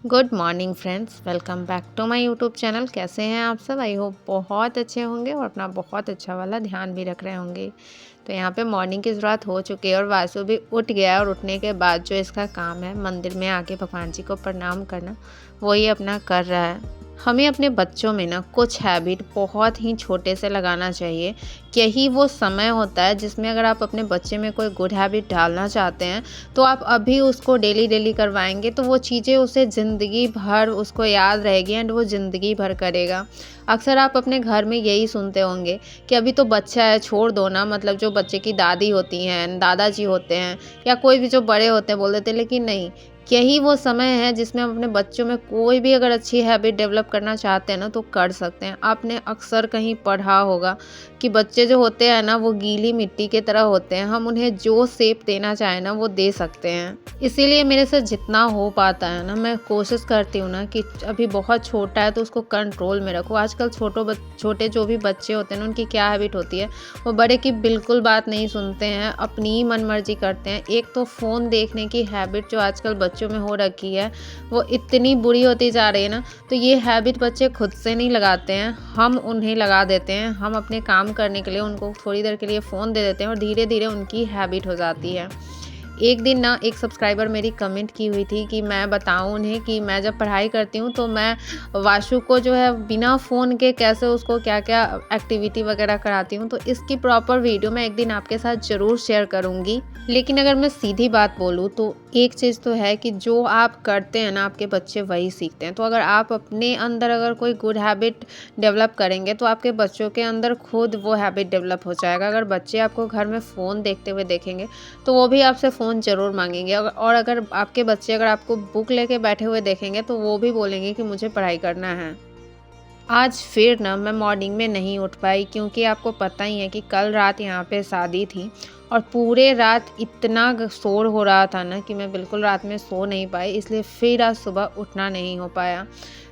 Good morning friends, welcome back to my YouTube channel. कैसे हैं आप सब? आई होप बहुत अच्छे होंगे और अपना बहुत अच्छा वाला ध्यान भी रख रहे होंगे। तो यहाँ पे मॉर्निंग की शुरुआत हो चुकी है और वासु भी उठ गया है और उठने के बाद जो इसका काम है मंदिर में आके भगवान जी को प्रणाम करना, वही अपना कर रहा है। हमें अपने बच्चों में ना कुछ हैबिट बहुत ही छोटे से लगाना चाहिए। यही वो समय होता है जिसमें अगर आप अपने बच्चे में कोई गुड हैबिट डालना चाहते हैं तो आप अभी उसको डेली डेली करवाएंगे तो वो चीज़ें उसे ज़िंदगी भर उसको याद रहेगी एंड वो ज़िंदगी भर करेगा। अक्सर आप अपने घर में यही सुनते होंगे कि अभी तो बच्चा है, छोड़ दो ना। मतलब जो बच्चे की दादी होती हैं, दादाजी होते हैं या कोई भी जो बड़े होते हैं बोल देते हैं, लेकिन नहीं, यही वो समय है जिसमें हम अपने बच्चों में कोई भी अगर अच्छी हैबिट डेवलप करना चाहते हैं ना तो कर सकते हैं। आपने अक्सर कहीं पढ़ा होगा कि बच्चे जो होते हैं ना वो गीली मिट्टी की तरह होते हैं, हम उन्हें जो शेप देना चाहें ना वो दे सकते हैं। इसीलिए मेरे से जितना हो पाता है ना मैं कोशिश करती हूँ ना कि अभी बहुत छोटा है तो उसको कंट्रोल में रखो। आजकल छोटे जो भी बच्चे होते हैं ना उनकी क्या हैबिट होती है, वो बड़े की बिल्कुल बात नहीं सुनते हैं, अपनी ही मनमर्जी करते हैं। एक तो फ़ोन देखने की हैबिट जो आजकल बच्चों में हो रखी है वो इतनी बुरी होती जा रही है ना, तो ये हैबिट बच्चे खुद से नहीं लगाते हैं, हम उन्हें लगा देते हैं। हम अपने काम करने के लिए उनको थोड़ी देर के लिए फ़ोन दे देते हैं और धीरे धीरे उनकी हैबिट हो जाती है। एक दिन ना एक सब्सक्राइबर मेरी कमेंट की हुई थी कि मैं बताऊं उन्हें कि मैं जब पढ़ाई करती हूं तो मैं वाशु को जो है बिना फ़ोन के कैसे उसको क्या क्या एक्टिविटी वगैरह कराती हूं। तो इसकी प्रॉपर वीडियो मैं एक दिन आपके साथ ज़रूर शेयर करूंगी। लेकिन अगर मैं सीधी बात बोलूँ तो एक चीज़ तो है कि जो आप करते हैं ना आपके बच्चे वही सीखते हैं। तो अगर आप अपने अंदर अगर कोई गुड हैबिट डेवलप करेंगे तो आपके बच्चों के अंदर खुद वो हैबिट डेवलप हो जाएगा। अगर बच्चे आपको घर में फ़ोन देखते हुए देखेंगे तो वो भी आपसे फ़ोन ज़रूर मांगेंगे, और अगर आपके बच्चे अगर आपको बुक लेके बैठे हुए देखेंगे तो वो भी बोलेंगे कि मुझे पढ़ाई करना है। आज फिर ना मैं मॉर्निंग में नहीं उठ पाई क्योंकि आपको पता ही है कि कल रात यहाँ पे शादी थी और पूरे रात इतना शोर हो रहा था ना कि मैं बिल्कुल रात में सो नहीं पाई, इसलिए फिर आज सुबह उठना नहीं हो पाया।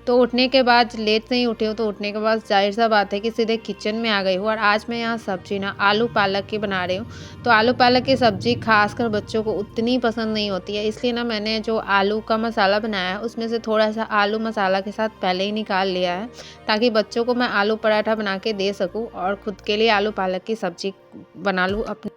तो उठने के बाद लेट से ही उठी हूँ तो उठने के बाद जाहिर सा बात है कि सीधे किचन में आ गई हूँ और आज मैं यहाँ सब्जी ना आलू पालक की बना रही हूँ। तो आलू पालक की सब्ज़ी खासकर बच्चों को उतनी पसंद नहीं होती है, इसलिए ना मैंने जो आलू का मसाला बनाया है उसमें से थोड़ा सा आलू मसाला के साथ पहले ही निकाल लिया है ताकि बच्चों को मैं आलू पराठा बना के दे सकूँ और ख़ुद के लिए आलू पालक की सब्ज़ी बना लूँ अपने।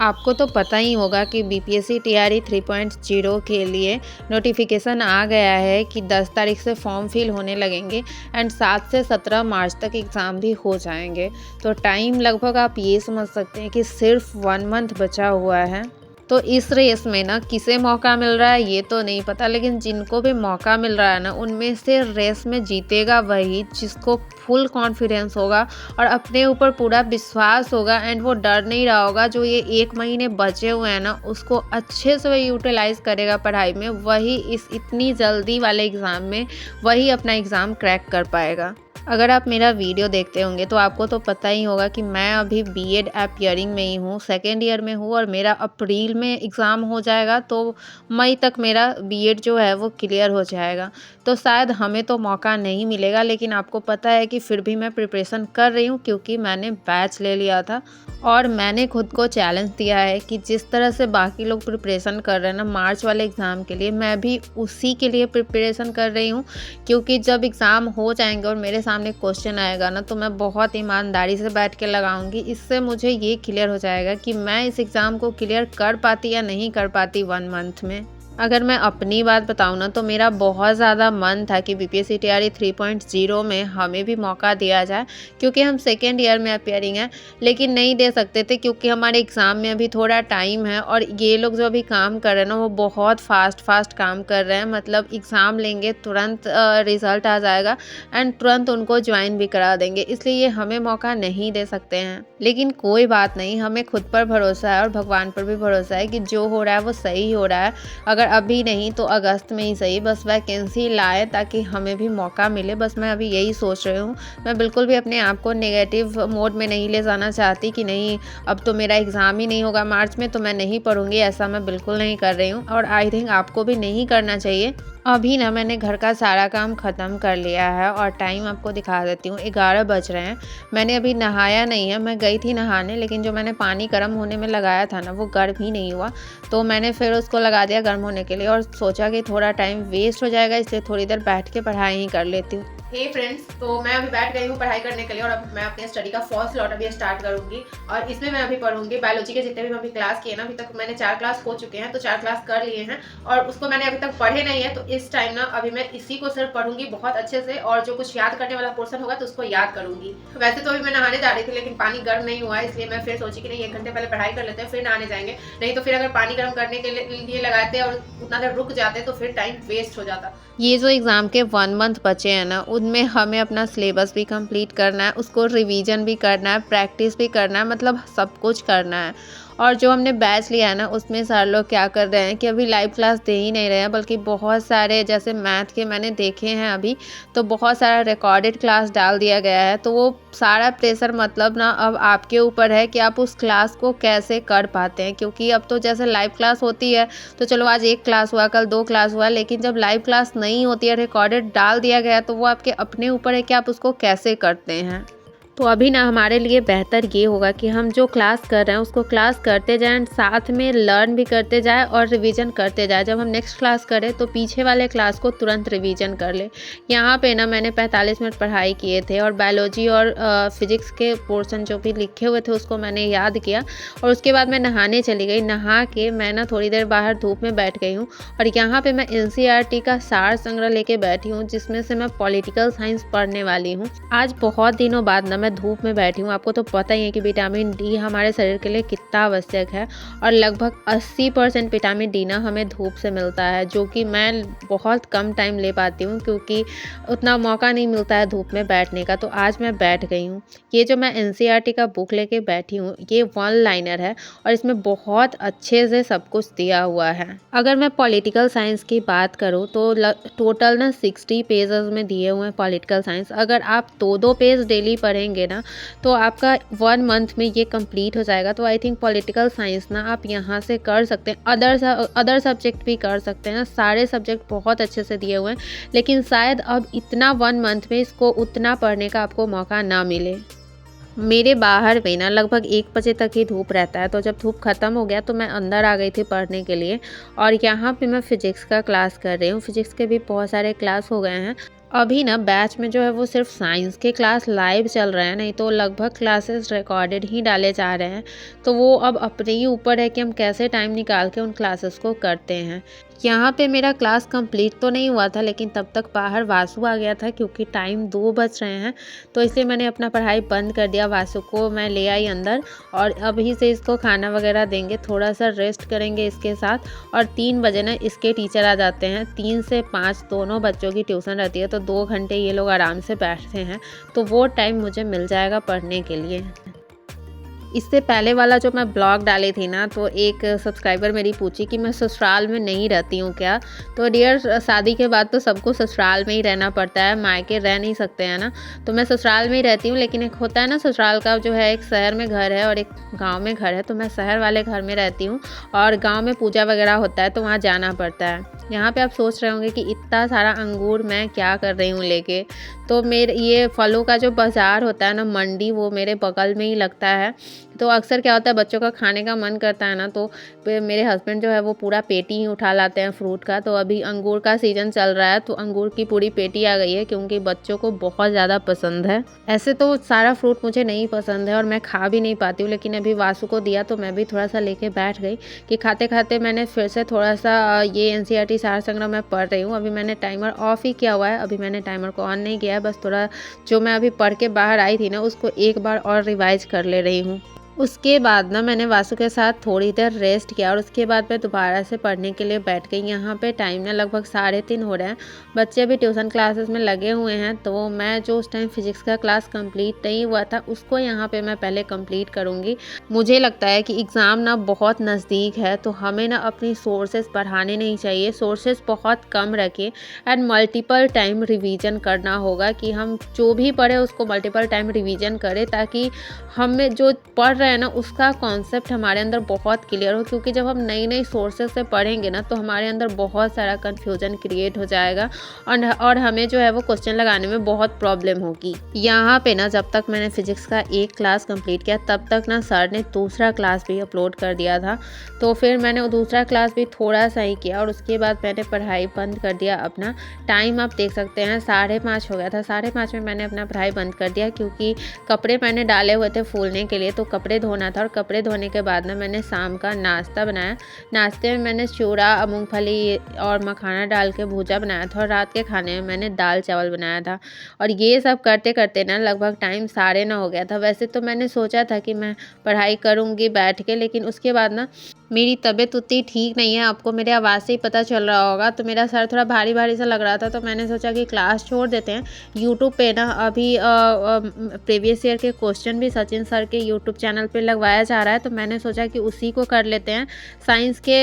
आपको तो पता ही होगा कि बीपीएससी टीआरई 3.0 के लिए नोटिफिकेशन आ गया है कि 10 तारीख से फॉर्म फिल होने लगेंगे एंड 7 से 17 मार्च तक एग्ज़ाम भी हो जाएंगे। तो टाइम लगभग आप ये समझ सकते हैं कि सिर्फ 1 मंथ बचा हुआ है। तो इस रेस में ना किसे मौका मिल रहा है ये तो नहीं पता, लेकिन जिनको भी मौका मिल रहा है ना उनमें से रेस में जीतेगा वही जिसको फुल कॉन्फिडेंस होगा और अपने ऊपर पूरा विश्वास होगा एंड वो डर नहीं रहा होगा। जो ये 1 महीने बचे हुए हैं ना उसको अच्छे से वही यूटिलाइज़ करेगा पढ़ाई में, वही इस इतनी जल्दी वाले एग्ज़ाम में वही अपना एग्ज़ाम क्रैक कर पाएगा। अगर आप मेरा वीडियो देखते होंगे तो आपको तो पता ही होगा कि मैं अभी बीएड एपियरिंग में ही हूँ, सेकेंड ईयर में हूँ और मेरा अप्रैल में एग्ज़ाम हो जाएगा तो मई तक मेरा बीएड जो है वो क्लियर हो जाएगा। तो शायद हमें तो मौका नहीं मिलेगा, लेकिन आपको पता है कि फिर भी मैं प्रिपरेशन कर रही हूँ क्योंकि मैंने बैच ले लिया था और मैंने खुद को चैलेंज दिया है कि जिस तरह से बाकी लोग प्रिपरेशन कर रहे हैं ना मार्च वाले एग्ज़ाम के लिए, मैं भी उसी के लिए प्रिपरेशन कर रही हूँ। क्योंकि जब एग्ज़ाम हो जाएंगे और मेरे सामने क्वेश्चन आएगा ना तो मैं बहुत ईमानदारी से बैठ के लगाऊंगी। इससे मुझे ये क्लियर हो जाएगा कि मैं इस एग्ज़ाम को क्लियर कर पाती या नहीं कर पाती 1 मंथ में। अगर मैं अपनी बात बताऊँ ना तो मेरा बहुत ज़्यादा मन था कि बीपीएससी टीआरई 3.0 में हमें भी मौका दिया जाए क्योंकि हम सेकेंड ईयर में अपियरिंग है, लेकिन नहीं दे सकते थे क्योंकि हमारे एग्ज़ाम में अभी थोड़ा टाइम है और ये लोग जो अभी काम कर रहे हैं ना वो बहुत फास्ट काम कर रहे हैं। मतलब एग्ज़ाम लेंगे तुरंत रिज़ल्ट आ जाएगा एंड तुरंत उनको ज्वाइन भी करा देंगे, इसलिए ये हमें मौका नहीं दे सकते हैं। लेकिन कोई बात नहीं, हमें खुद पर भरोसा है और भगवान पर भी भरोसा है कि जो हो रहा है वो सही हो रहा है। अगर अभी नहीं तो अगस्त में ही सही, बस वैकेंसी लाए ताकि हमें भी मौका मिले। बस मैं अभी यही सोच रही हूँ। मैं बिल्कुल भी अपने आप को नेगेटिव मोड में नहीं ले जाना चाहती कि नहीं अब तो मेरा एग्ज़ाम ही नहीं होगा मार्च में तो मैं नहीं पढ़ूंगी, ऐसा मैं बिल्कुल नहीं कर रही हूँ और आई थिंक आपको भी नहीं करना चाहिए। अभी ना मैंने घर का सारा काम ख़त्म कर लिया है और टाइम आपको दिखा देती हूँ, 11 बज रहे हैं। मैंने अभी नहाया नहीं है, मैं गई थी नहाने लेकिन जो मैंने पानी गर्म होने में लगाया था ना वो गर्म ही नहीं हुआ। तो मैंने फिर उसको लगा दिया गर्म होने के लिए और सोचा कि थोड़ा टाइम वेस्ट हो जाएगा, इसलिए थोड़ी देर बैठ के पढ़ाई ही कर लेती हूँ। हे फ्रेंड्स, तो मैं अभी बैठ गई हूँ पढ़ाई करने के लिए और अब मैं अपने स्टडी का फर्स्ट स्लॉट अभी स्टार्ट करूँगी और इसमें मैं अभी पढ़ूंगी बायोलॉजी के जितने भी मैं अभी क्लास किए ना, अभी तक मैंने 4 क्लास हो चुके हैं, तो 4 क्लास कर लिए हैं और उसको मैंने अभी तक पढ़े नहीं है। तो इस टाइम ना अभी मैं इसी को सिर्फ पढ़ूंगी बहुत अच्छे से और जो कुछ याद करने वाला पोर्शन होगा तो उसको याद करूंगी। वैसे तो अभी मैं नहाने जा रही थी लेकिन पानी गर्म नहीं हुआ, इसलिए मैं फिर सोची कि नहीं 1 घंटे पहले पढ़ाई कर लेते हैं फिर नहाने जाएंगे, नहीं तो फिर अगर पानी गर्म करने के लिए लगाते और उतना देर रुक जाते तो फिर टाइम वेस्ट हो जाता। ये जो एग्ज़ाम के 1 मंथ बचे हैं ना, उनमें हमें अपना सिलेबस भी कंप्लीट करना है, उसको रिवीजन भी करना है, प्रैक्टिस भी करना है, मतलब सब कुछ करना है। और जो हमने बैच लिया है ना, उसमें सर लोग क्या कर रहे हैं कि अभी लाइव क्लास दे ही नहीं रहे हैं, बल्कि बहुत सारे जैसे मैथ के मैंने देखे हैं अभी, तो बहुत सारा रिकॉर्डेड क्लास डाल दिया गया है। तो वो सारा प्रेशर मतलब ना अब आपके ऊपर है कि आप उस क्लास को कैसे कर पाते हैं, क्योंकि अब तो जैसे लाइव क्लास होती है तो चलो आज 1 क्लास हुआ, कल 2 क्लास हुआ, लेकिन जब लाइव क्लास नहीं होती है, रिकॉर्डेड डाल दिया गया, तो वो आपके अपने ऊपर है कि आप उसको कैसे करते हैं। तो अभी ना हमारे लिए बेहतर ये होगा कि हम जो क्लास कर रहे हैं उसको क्लास करते जाएं, साथ में लर्न भी करते जाएं और रिवीजन करते जाएं। जब हम नेक्स्ट क्लास करें तो पीछे वाले क्लास को तुरंत रिवीजन कर ले। यहाँ पे ना मैंने 45 मिनट पढ़ाई किए थे और बायोलॉजी और फिजिक्स के पोर्शन जो भी लिखे हुए थे उसको मैंने याद किया और उसके बाद मैं नहाने चली गई। नहा के मैं ना थोड़ी देर बाहर धूप में बैठ गई हूँ और यहाँ पर मैं NCERT का सार संग्रह लेके बैठी हूँ, जिसमें से मैं पॉलिटिकल साइंस पढ़ने वाली हूँ। आज बहुत दिनों बाद ना मैं धूप में बैठी हूँ। आपको तो पता ही है कि विटामिन डी हमारे शरीर के लिए कितना आवश्यक है और लगभग 80% विटामिन डी ना हमें धूप से मिलता है, जो कि मैं बहुत कम टाइम ले पाती हूँ क्योंकि उतना मौका नहीं मिलता है धूप में बैठने का। तो आज मैं बैठ गई हूँ। ये जो मैं NCERT का बुक लेके बैठी हूँ ये 1 लाइनर है और इसमें बहुत अच्छे से सब कुछ दिया हुआ है। अगर मैं पॉलिटिकल साइंस की बात करूँ तो टोटल ना 60 पेजेस में दिए हुए हैं पॉलिटिकल साइंस। अगर आप 2-2 पेज डेली पढ़ेंगे ना तो आपका 1 मंथ में ये कंप्लीट हो जाएगा। तो आई थिंक पॉलिटिकल साइंस ना आप यहाँ से कर सकते हैं, अदर सब्जेक्ट भी कर सकते हैं। सारे सब्जेक्ट बहुत अच्छे से दिए हुए हैं, लेकिन शायद अब इतना 1 मंथ में इसको उतना पढ़ने का आपको मौका ना मिले। मेरे बाहर में ना लगभग 1 बजे तक ही धूप रहता है, तो जब धूप ख़त्म हो गया तो मैं अंदर आ गई थी पढ़ने के लिए और यहाँ पे मैं फ़िज़िक्स का क्लास कर रही हूँ। फ़िज़िक्स के भी बहुत सारे क्लास हो गए हैं। अभी ना बैच में जो है वो सिर्फ साइंस के क्लास लाइव चल रहे हैं, नहीं तो लगभग क्लासेस रिकॉर्डेड ही डाले जा रहे हैं। तो वो अब अपने ही ऊपर है कि हम कैसे टाइम निकाल के उन क्लासेस को करते हैं। यहाँ पे मेरा क्लास कंप्लीट तो नहीं हुआ था, लेकिन तब तक बाहर वासु आ गया था क्योंकि टाइम 2 बज रहे हैं, तो इसलिए मैंने अपना पढ़ाई बंद कर दिया। वासु को मैं ले आई अंदर और अभी से इसको खाना वगैरह देंगे, थोड़ा सा रेस्ट करेंगे इसके साथ और 3 बजे ना इसके टीचर आ जाते हैं। 3 से 5 दोनों बच्चों की ट्यूशन रहती है, तो 2 घंटे ये लोग आराम से बैठते हैं, तो वो टाइम मुझे मिल जाएगा पढ़ने के लिए। इससे पहले वाला जो मैं ब्लॉग डाली थी ना, तो एक सब्सक्राइबर मेरी पूछी कि मैं ससुराल में नहीं रहती हूँ क्या? तो डियर, शादी के बाद तो सबको ससुराल में ही रहना पड़ता है, मायके रह नहीं सकते हैं ना। तो मैं ससुराल में ही रहती हूँ, लेकिन एक होता है ना ससुराल का जो है, एक शहर में घर है और एक गाँव में घर है। तो मैं शहर वाले घर में रहती हूँ और गाँव में पूजा वगैरह होता है तो वहाँ जाना पड़ता है। यहाँ पे आप सोच रहे होंगे कि इतना सारा अंगूर मैं क्या कर रही हूँ लेके। तो मेरे ये फलों का जो बाज़ार होता है ना, मंडी, वो मेरे बगल में ही लगता है। तो अक्सर क्या होता है, बच्चों का खाने का मन करता है ना, तो मेरे हस्बैंड जो है वो पूरा पेटी ही उठा लाते हैं फ्रूट का। तो अभी अंगूर का सीज़न चल रहा है तो अंगूर की पूरी पेटी आ गई है क्योंकि बच्चों को बहुत ज़्यादा पसंद है। ऐसे तो सारा फ्रूट मुझे नहीं पसंद है और मैं खा भी नहीं पाती हूँ, लेकिन अभी वासु को दिया तो मैं भी थोड़ा सा लेके बैठ गई कि खाते खाते मैंने फिर से थोड़ा सा ये NCERT सार संग्रह मैं पढ़ रही हूँ। अभी मैंने टाइमर ऑफ ही किया हुआ है, अभी मैंने टाइमर को ऑन नहीं किया है, बस थोड़ा जो मैं अभी पढ़ के बाहर आई थी ना उसको एक बार और रिवाइज कर ले रही हूँ। उसके बाद ना मैंने वासु के साथ थोड़ी देर रेस्ट किया और उसके बाद मैं दोबारा से पढ़ने के लिए बैठ गई। यहाँ पे टाइम ना लगभग 3:30 हो रहे हैं, बच्चे अभी ट्यूशन क्लासेस में लगे हुए हैं। तो मैं जो उस टाइम फिजिक्स का क्लास कंप्लीट नहीं हुआ था उसको यहाँ पे मैं पहले कंप्लीट करूँगी। मुझे लगता है कि एग्ज़ाम ना बहुत नज़दीक है, तो हमें ना अपनी सोर्सेज बढ़ाने नहीं चाहिए, सोर्सेज बहुत कम रखें एंड मल्टीपल टाइम रिवीजन करना होगा कि हम जो भी पढ़े उसको मल्टीपल टाइम रिवीजन करें, ताकि हमें जो पढ़ है ना उसका कॉन्सेप्ट हमारे अंदर बहुत क्लियर हो, क्योंकि जब हम नई नई सोर्सेज से पढ़ेंगे ना तो हमारे अंदर बहुत सारा कन्फ्यूजन क्रिएट हो जाएगा और हमें जो है वो क्वेश्चन लगाने में बहुत प्रॉब्लम होगी। यहाँ पे ना जब तक मैंने फिजिक्स का एक क्लास कंप्लीट किया तब तक ना सर ने दूसरा क्लास भी अपलोड कर दिया था, तो फिर मैंने वो दूसरा क्लास भी थोड़ा सा ही किया और उसके बाद मैंने पढ़ाई बंद कर दिया अपना। टाइम आप देख सकते हैं 5:30 हो गया था। 5:30 में मैंने अपना पढ़ाई बंद कर दिया, क्योंकि कपड़े मैंने डाले हुए थे फूलने के लिए, तो कपड़े धोना था। और कपड़े धोने के बाद ना मैंने शाम का नाश्ता बनाया। नाश्ते में मैंने चूड़ा, मूंगफली और मखाना डाल के भूजा बनाया था, और रात के खाने में मैंने दाल चावल बनाया था। और ये सब करते करते ना लगभग टाइम 9:30 हो गया था। वैसे तो मैंने सोचा था कि मैं पढ़ाई करूँगी बैठ के, लेकिन उसके बाद ना मेरी तबीयत उतनी ठीक नहीं है, आपको मेरे आवाज़ से ही पता चल रहा होगा, तो मेरा सर थोड़ा भारी भारी सा लग रहा था। तो मैंने सोचा कि क्लास छोड़ देते हैं। यूट्यूब पे ना अभी प्रीवियस ईयर के क्वेश्चन भी सचिन सर के यूट्यूब चैनल पे लगवाया जा रहा है, तो मैंने सोचा कि उसी को कर लेते हैं। साइंस के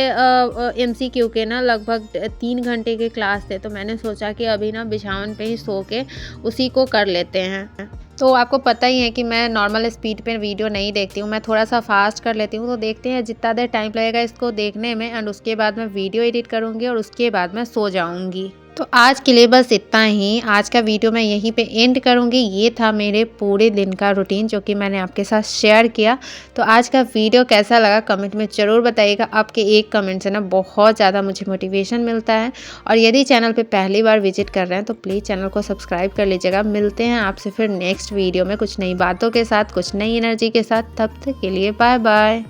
MCQ के ना लगभग 3 घंटे के क्लास थे, तो मैंने सोचा कि अभी ना बिछावन पे ही सो के उसी को कर लेते हैं। तो आपको पता ही है कि मैं नॉर्मल स्पीड पे वीडियो नहीं देखती हूँ, मैं थोड़ा सा फास्ट कर लेती हूँ। तो देखते हैं जितना देर टाइम लगेगा इसको देखने में, एंड उसके बाद मैं वीडियो एडिट करूँगी और उसके बाद मैं सो जाऊँगी। तो आज के लिए बस इतना ही। आज का वीडियो मैं यहीं पे एंड करूँगी। ये था मेरे पूरे दिन का रूटीन जो कि मैंने आपके साथ शेयर किया। तो आज का वीडियो कैसा लगा कमेंट में ज़रूर बताइएगा। आपके एक कमेंट से ना बहुत ज़्यादा मुझे मोटिवेशन मिलता है। और यदि चैनल पे पहली बार विजिट कर रहे हैं तो प्लीज़ चैनल को सब्सक्राइब कर लीजिएगा। मिलते हैं आपसे फिर नेक्स्ट वीडियो में कुछ नई बातों के साथ, कुछ नई एनर्जी के साथ। तब तक के लिए बाय बाय।